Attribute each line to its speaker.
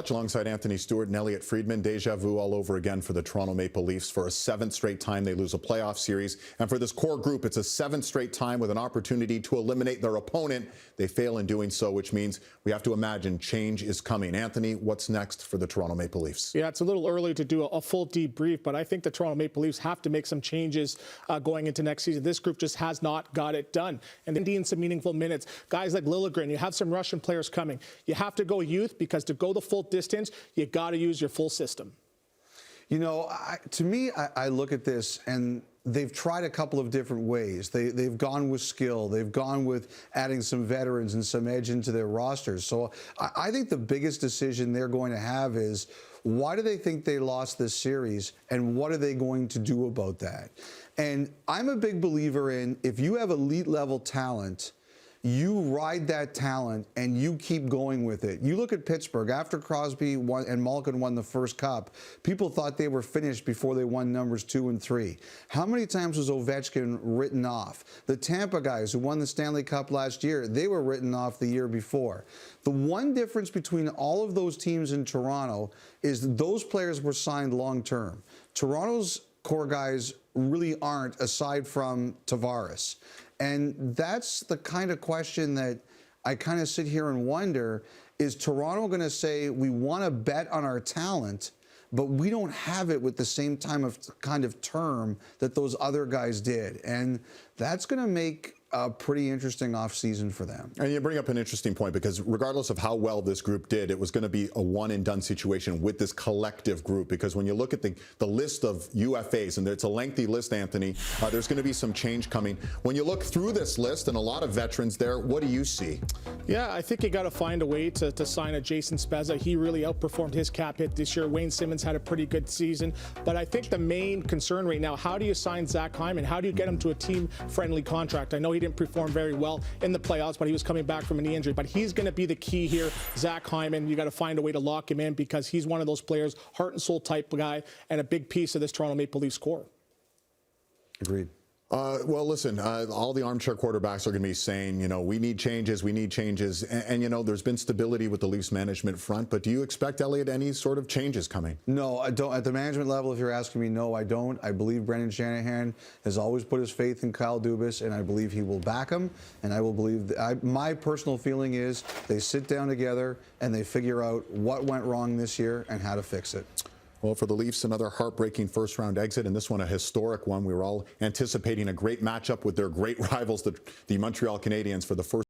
Speaker 1: Alongside Anthony Stewart and Elliotte Friedman, deja vu all over again for the Toronto Maple Leafs. For a seventh straight time, they lose a playoff series. And for this core group, it's a seventh straight time with an opportunity to eliminate their opponent. They fail in doing so, which means we have to imagine change is coming. Anthony, what's next for the Toronto Maple Leafs?
Speaker 2: Yeah, it's a little early to do a full debrief, but I think the Toronto Maple Leafs have to make some changes going into next season. This group just has not got it done. And they need some meaningful minutes. Guys like Liljegren, you have some Russian players coming. You have to go youth, because to go the full distance, you got to use your full system.
Speaker 3: You know, to me, I look at this and they've tried a couple of different ways. They've gone with skill. They've gone with adding some veterans and some edge into their rosters. So I think the biggest decision they're going to have is, why do they think they lost this series, and what are they going to do about that? And I'm a big believer in, if you have elite level talent, you ride that talent and you keep going with it. You look at Pittsburgh. After Crosby and Malkin won the first cup, people thought they were finished before they won numbers 2 and 3. How many times was Ovechkin written off? The Tampa guys who won the Stanley Cup last year, they were written off the year before. The one difference between all of those teams in Toronto is those players were signed long-term. Toronto's core guys really aren't, aside from Tavares. And that's the kind of question that I kind of sit here and wonder, is Toronto going to say, we want to bet on our talent, but we don't have it with the same kind of term that those other guys did? And that's going to make a pretty interesting offseason for them.
Speaker 1: And you bring up an interesting point, because regardless of how well this group did, it was going to be a one-and-done situation with this collective group. Because when you look at the list of UFAs, and it's a lengthy list, Anthony, there's going to be some change coming. When you look through this list and a lot of veterans there, what do you see?
Speaker 2: Yeah, I think you got to find a way to sign a Jason Spezza. He really outperformed his cap hit this year. Wayne Simmons had a pretty good season. But I think the main concern right now, how do you sign Zach Hyman? How do you get him to a team-friendly contract? I know he didn't perform very well in the playoffs, but he was coming back from a knee injury. But he's going to be the key here. Zach Hyman, you got to find a way to lock him in, because he's one of those players, heart and soul type guy, and a big piece of this Toronto Maple Leafs core.
Speaker 3: Agreed.
Speaker 1: Well, listen, all the armchair quarterbacks are going to be saying, you know, we need changes, we need changes. And, you know, there's been stability with the Leafs management front. But do you expect, Elliotte, any sort of changes coming?
Speaker 3: No, I don't. At the management level, if you're asking me, no, I don't. I believe Brendan Shanahan has always put his faith in Kyle Dubas, and I believe he will back him. And I will believe that my personal feeling is they sit down together and they figure out what went wrong this year and how to fix it.
Speaker 1: Well, for the Leafs, another heartbreaking first-round exit, and this one a historic one. We were all anticipating a great matchup with their great rivals, the Montreal Canadiens, for the first